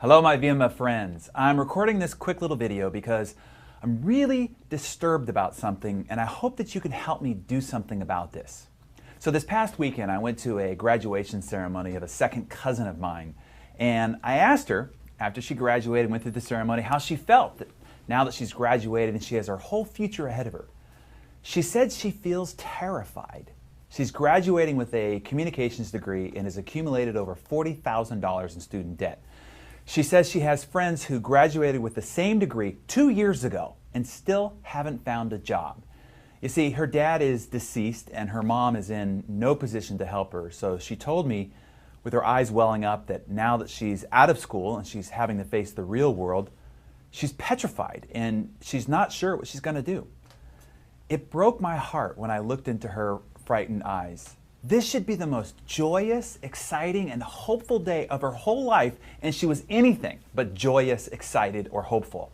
Hello my VMF friends. I'm recording this quick little video because I'm really disturbed about something and I hope that you can help me do something about this. So this past weekend I went to a graduation ceremony of a second cousin of mine, and I asked her after she graduated and went through the ceremony how she felt now that she's graduated and she has her whole future ahead of her. She said she feels terrified. She's graduating with a communications degree and has accumulated over $40,000 in student debt. She says she has friends who graduated with the same degree 2 years ago and still haven't found a job. You see, her dad is deceased and her mom is in no position to help her, so she told me with her eyes welling up that now that she's out of school and she's having to face the real world, she's petrified and she's not sure what she's going to do. It broke my heart when I looked into her frightened eyes. This should be the most joyous, exciting, and hopeful day of her whole life, and she was anything but joyous, excited, or hopeful.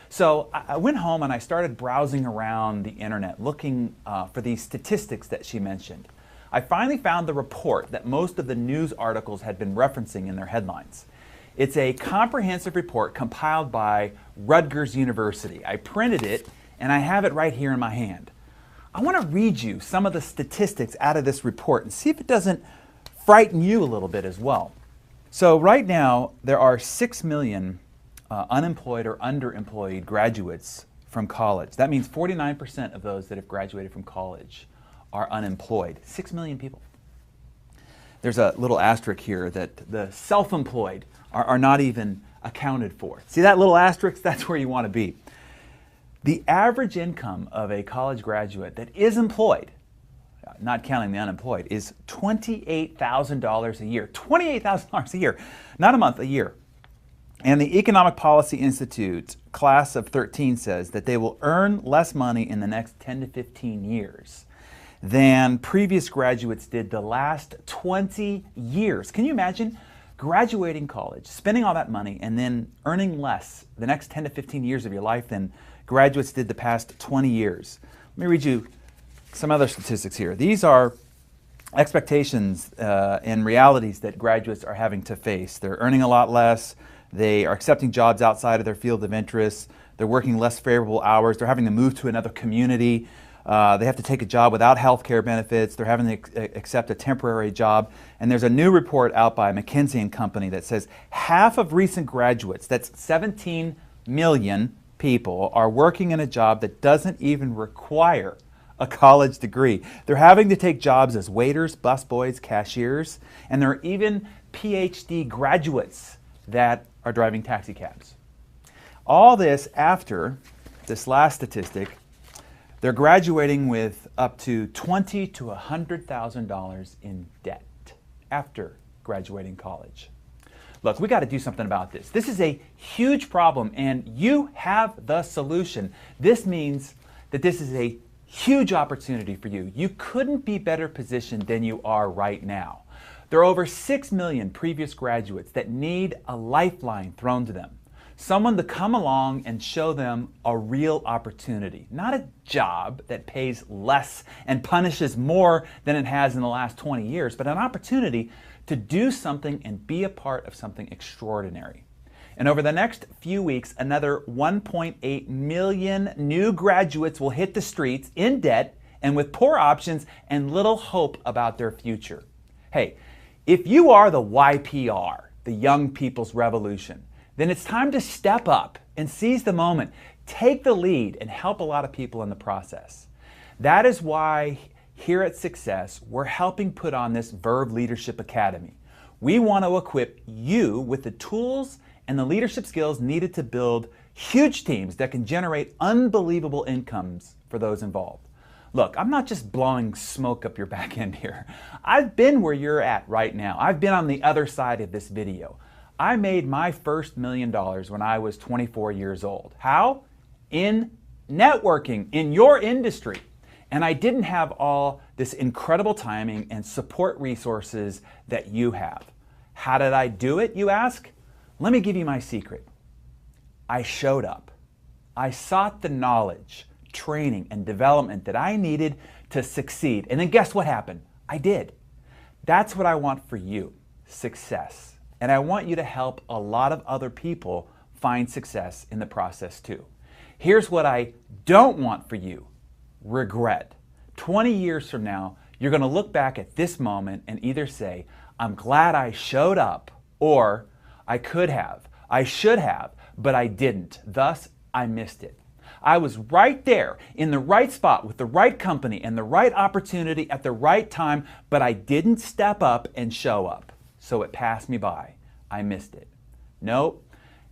So I went home and I started browsing around the internet looking for these statistics that she mentioned. I finally found the report that most of the news articles had been referencing in their headlines. It's a comprehensive report compiled by Rutgers University. I printed it and I have it right here in my hand. I want to read you some of the statistics out of this report and see if it doesn't frighten you a little bit as well. So right now, there are 6 million unemployed or underemployed graduates from college. That means 49% of those that have graduated from college are unemployed. 6 million people. There's a little asterisk here that the self-employed are not even accounted for. See that little asterisk? That's where you want to be. The average income of a college graduate that is employed, not counting the unemployed, is $28,000 a year. $28,000 a year, not a month, a year. And the Economic Policy Institute class of 13 says that they will earn less money in the next 10 to 15 years than previous graduates did the last 20 years. Can you imagine graduating college, spending all that money, and then earning less the next 10 to 15 years of your life than graduates did the past 20 years. Let me read you some other statistics here. These are expectations and realities that graduates are having to face. They're earning a lot less. They are accepting jobs outside of their field of interest. They're working less favorable hours. They're having to move to another community. They have to take a job without health care benefits. They're having to accept a temporary job. And there's a new report out by McKinsey & Company that says half of recent graduates, that's 17 million people, are working in a job that doesn't even require a college degree. They're having to take jobs as waiters, busboys, cashiers, and there are even PhD graduates that are driving taxi cabs. All this after this last statistic, they're graduating with up to $20,000 to $100,000 in debt after graduating college. Look, we got to do something about this. This is a huge problem and you have the solution. This means that this is a huge opportunity for you. You couldn't be better positioned than you are right now. There are over 6 million previous graduates that need a lifeline thrown to them. Someone to come along and show them a real opportunity, not a job that pays less and punishes more than it has in the last 20 years, but an opportunity to do something and be a part of something extraordinary. And over the next few weeks, another 1.8 million new graduates will hit the streets in debt and with poor options and little hope about their future. Hey, if you are the YPR, the Young People's Revolution, then it's time to step up and seize the moment, take the lead, and help a lot of people in the process. That is why here at Success, we're helping put on this Verve Leadership Academy. We want to equip you with the tools and the leadership skills needed to build huge teams that can generate unbelievable incomes for those involved. Look, I'm not just blowing smoke up your back end here. I've been where you're at right now. I've been on the other side of this video. I made my first $1 million when I was 24 years old. How? In networking, in your industry. And I didn't have all this incredible timing and support resources that you have. How did I do it, you ask? Let me give you my secret. I showed up. I sought the knowledge, training, and development that I needed to succeed. And then guess what happened? I did. That's what I want for you, success. And I want you to help a lot of other people find success in the process too. Here's what I don't want for you: regret. 20 years from now, you're going to look back at this moment and either say, I'm glad I showed up, or I could have, I should have, but I didn't. Thus, I missed it. I was right there in the right spot with the right company and the right opportunity at the right time, but I didn't step up and show up. So it passed me by. I missed it. Nope.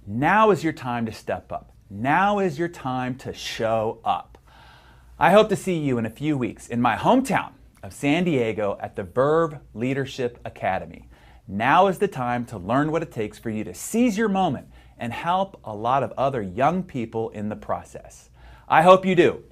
Now is your time to step up. Now is your time to show up. I hope to see you in a few weeks in my hometown of San Diego at the Verve Leadership Academy. Now is the time to learn what it takes for you to seize your moment and help a lot of other young people in the process. I hope you do.